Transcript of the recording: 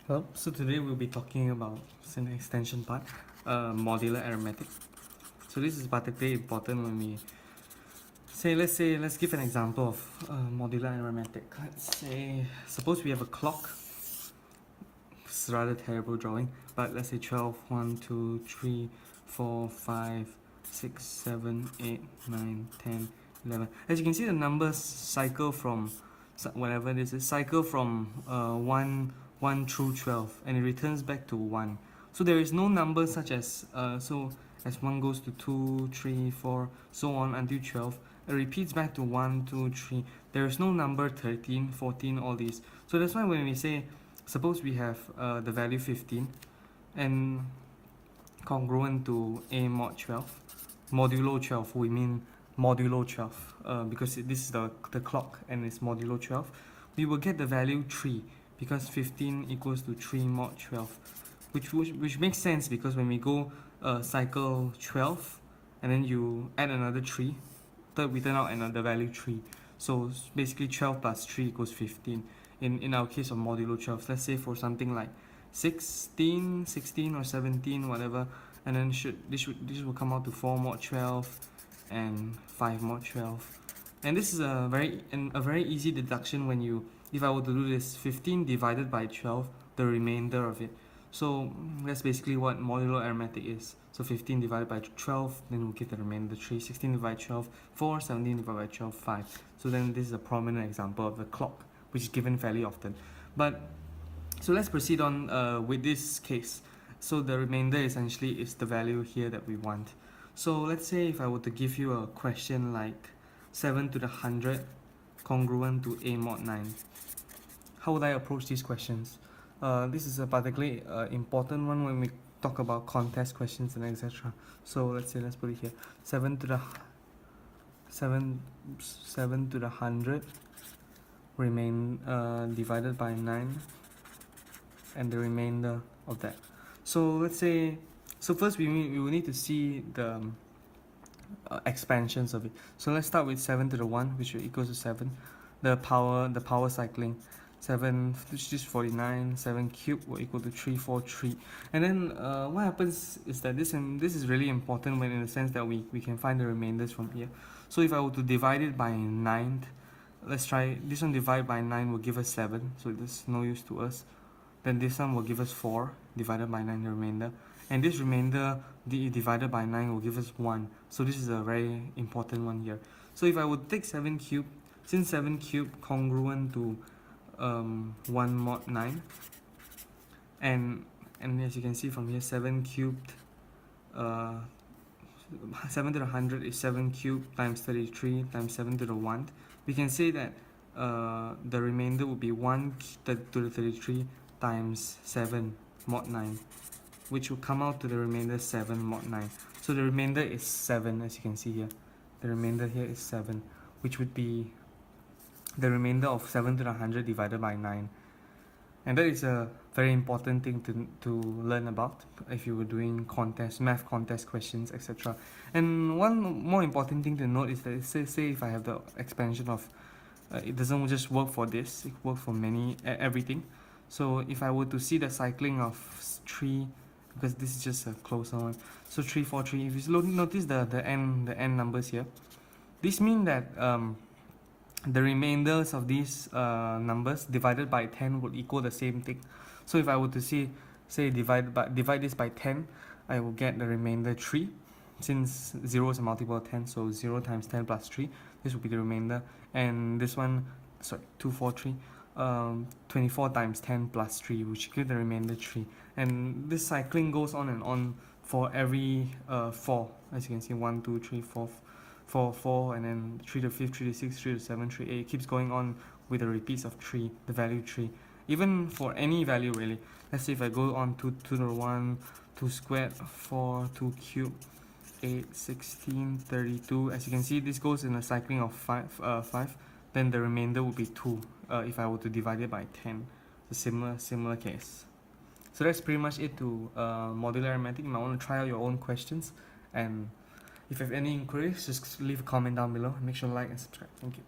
Well, so today we'll be talking about an extension part, modular arithmetic. So this is particularly important when we let's give an example of modular arithmetic. Let's say, suppose we have a clock. It's a rather terrible drawing, but let's say 12, 1, 2, 3, 4, 5, 6, 7, 8, 9, 10, 11. As you can see, the numbers cycle from whatever this is, cycle from 1 through 12, and it returns back to 1. So there is no number such as as 1 goes to 2, 3, 4, so on until 12. It repeats back to 1, 2, 3. There is no number 13, 14, all these. So that's why when we say, suppose we have the value 15 and congruent to a mod 12, modulo 12, we mean modulo 12 because this is the clock and it's modulo 12, we will get the value 3 because 15 equals to 3 mod 12, which makes sense because when we go cycle 12 and then you add another 3, we turn out another value 3. So basically 12 plus 3 equals 15 in our case of modulo 12. Let's say for something like 16, 16 or 17, whatever, and then this will come out to 4 mod 12 and 5 mod 12. And this is a very easy deduction when you, if I were to do this, 15 divided by 12, the remainder of it. So that's basically what modular arithmetic is. So 15 divided by 12, then we'll get the remainder 3. 16 divided by 12, 4. 17 divided by 12, 5. So then this is a prominent example of the clock, which is given fairly often. But so let's proceed on with this case. So the remainder essentially is the value here that we want. So let's say if I were to give you a question like 7 to the 100 congruent to a mod 9. How would I approach these questions? This is a particularly important one when we talk about contest questions and etc. So let's put it here. 7 to the 100 remain divided by 9 and the remainder of that. So let's say, so first we will need to see the expansions of it. So let's start with 7 to the 1, which equals to 7. The power cycling, 7, which is 49, 7 cubed will equal to 343. And then what happens is that this is really important when in the sense that we can find the remainders from here. So if I were to divide it by 9, let's try this one. Divide by 9 will give us 7, so this is no use to us. Then this one will give us 4 divided by 9, the remainder, and this remainder divided by 9 will give us 1. So this is a very important one here. So if I would take 7 cubed, since 7 cubed congruent to 1 mod 9, and as you can see from here, 7 cubed 7 to the 100 is 7 cubed times 33 times 7 to the 1. We can say that the remainder would be 1 to the 33 times 7 mod 9, which will come out to the remainder 7 mod 9. So the remainder is 7, as you can see here. The remainder here is 7, which would be the remainder of 7 to the 100 divided by 9. And that is a very important thing to learn about if you were doing math contest questions, etc. And one more important thing to note is that say if I have the expansion of it doesn't just work for this, it works for everything. So if I were to see the cycling of 3, because this is just a closer one, so 3, 4, 3, if you notice the n numbers here, this means that the remainders of these numbers divided by 10 will equal the same thing. So if I were to say divide this by 10, I will get the remainder 3, since 0 is a multiple of 10, so 0 times 10 plus 3, this will be the remainder. And this one, 2, 4, 3, 24 times 10 plus 3, which gives the remainder 3. And this cycling goes on and on for every 4, as you can see, 1, 2, 3, 4, 4, and then 3 to 5, 3 to 6, 3 to 7, 3 to 8. It keeps going on with the repeats of 3, the value 3. Even for any value really. Let's say if I go on 2 to the 1, 2 squared, 4, 2 cubed, 8, 16, 32. As you can see, this goes in a cycling of 5. Then the remainder would be 2 if I were to divide it by 10. It's a similar case. So that's pretty much it to modular arithmetic. You might want to try out your own questions, and if you have any inquiries, just leave a comment down below. Make sure to like and subscribe. Thank you.